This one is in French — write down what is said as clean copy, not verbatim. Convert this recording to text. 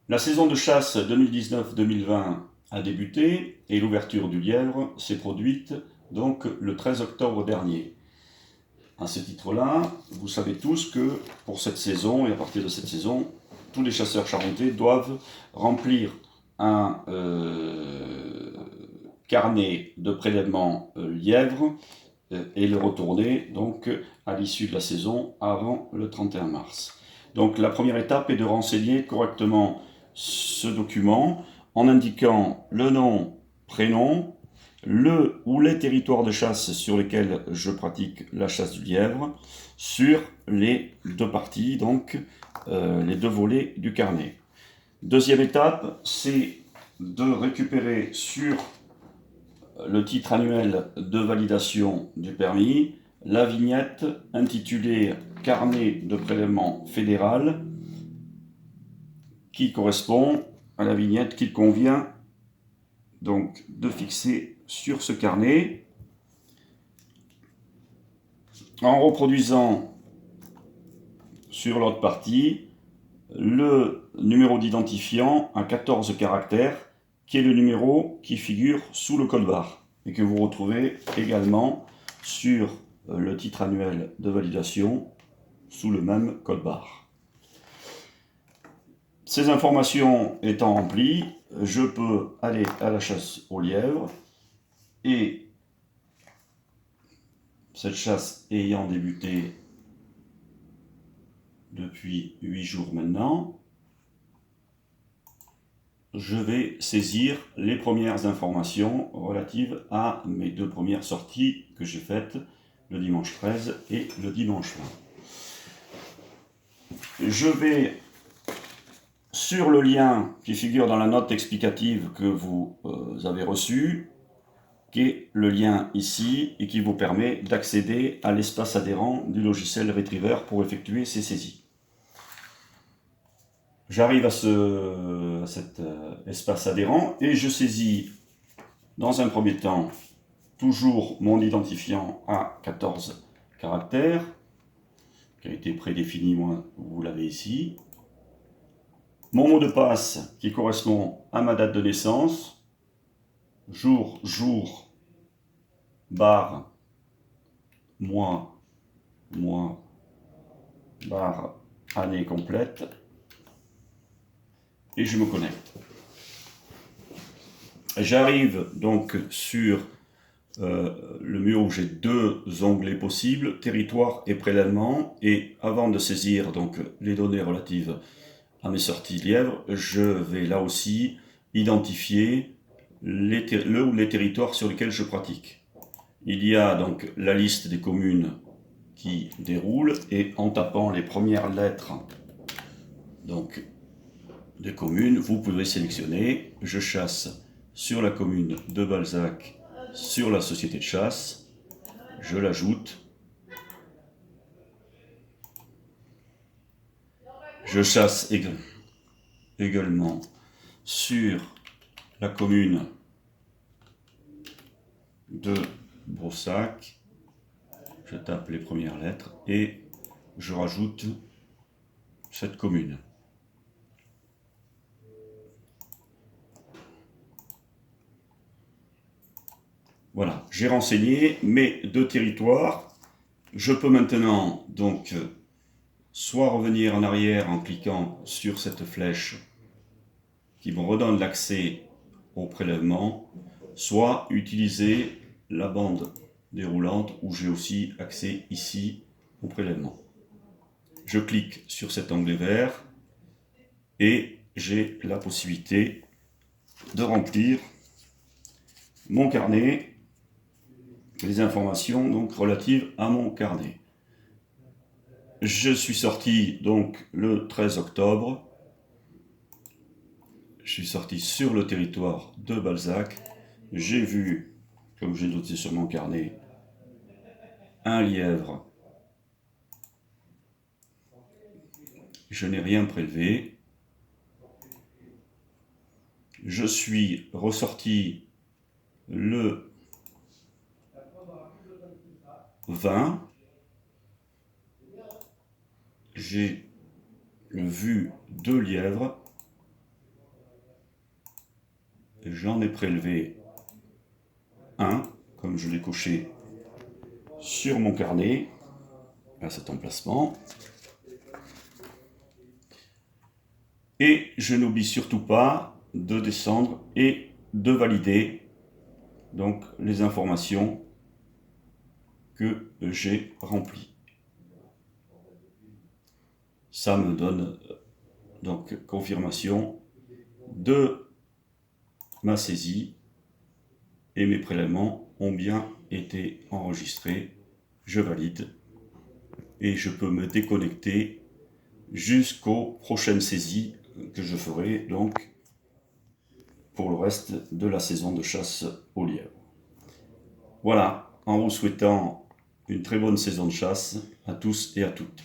La saison de chasse 2019-2020 a débuté et l'ouverture du lièvre s'est produite donc le 13 octobre dernier. À ce titre-là, vous savez tous que pour cette saison et à partir de cette saison, tous les chasseurs charentais doivent remplir un carnet de prélèvement lièvre et le retourner donc à l'issue de la saison avant le 31 mars. Donc la première étape est de renseigner correctement ce document en indiquant le nom, prénom, le ou les territoires de chasse sur lesquels je pratique la chasse du lièvre sur les deux parties, donc les deux volets du carnet. Deuxième étape, c'est de récupérer sur le titre annuel de validation du permis la vignette intitulée Carnet de prélèvement fédéral qui correspond à la vignette qu'il convient donc de fixer sur ce carnet en reproduisant sur l'autre partie le numéro d'identifiant à 14 caractères qui est le numéro qui figure sous le code barre et que vous retrouvez également sur le titre annuel de validation sous le même code barre. Ces informations étant remplies, je peux aller à la chasse au lièvre et cette chasse ayant débuté depuis 8 jours maintenant, je vais saisir les premières informations relatives à mes deux premières sorties que j'ai faites le dimanche 13 et le dimanche 20. Je vais sur le lien qui figure dans la note explicative que vous avez reçue, qui est le lien ici et qui vous permet d'accéder à l'espace adhérent du logiciel Retriever pour effectuer ces saisies. J'arrive à cet espace adhérent et je saisis dans un premier temps toujours mon identifiant à 14 caractères qui a été prédéfini, moi vous l'avez ici. Mon mot de passe qui correspond à ma date de naissance, jour, barre, mois, barre, année complète. Et je me connecte. J'arrive donc sur le mur où j'ai deux onglets possibles, territoire et prélèvement, et avant de saisir donc les données relatives à mes sorties lièvres, je vais là aussi identifier le ou les territoires sur lesquels je pratique. Il y a donc la liste des communes qui déroule, et en tapant les premières lettres donc des communes, vous pouvez sélectionner « Je chasse sur la commune de Balzac, sur la société de chasse », je l'ajoute. Je chasse également sur la commune de Broussac, je tape les premières lettres et je rajoute cette commune. Voilà, j'ai renseigné mes deux territoires. Je peux maintenant donc soit revenir en arrière en cliquant sur cette flèche qui me redonne l'accès au prélèvement, soit utiliser la bande déroulante où j'ai aussi accès ici au prélèvement. Je clique sur cet onglet vert et j'ai la possibilité de remplir mon carnet, les informations donc relatives à mon carnet. Je suis sorti donc le 13 octobre. Je suis sorti sur le territoire de Balzac. J'ai vu, comme j'ai noté sur mon carnet, un lièvre. Je n'ai rien prélevé. Je suis ressorti le 20. J'ai vu deux lièvres. j'en ai prélevé un, comme je l'ai coché sur mon carnet, à cet emplacement. Et je n'oublie surtout pas de descendre et de valider donc les informations que j'ai remplies. Ça me donne donc confirmation de ma saisie et mes prélèvements ont bien été enregistrés. Je valide et je peux me déconnecter jusqu'aux prochaines saisies que je ferai donc pour le reste de la saison de chasse au lièvre. Voilà, en vous souhaitant une très bonne saison de chasse à tous et à toutes.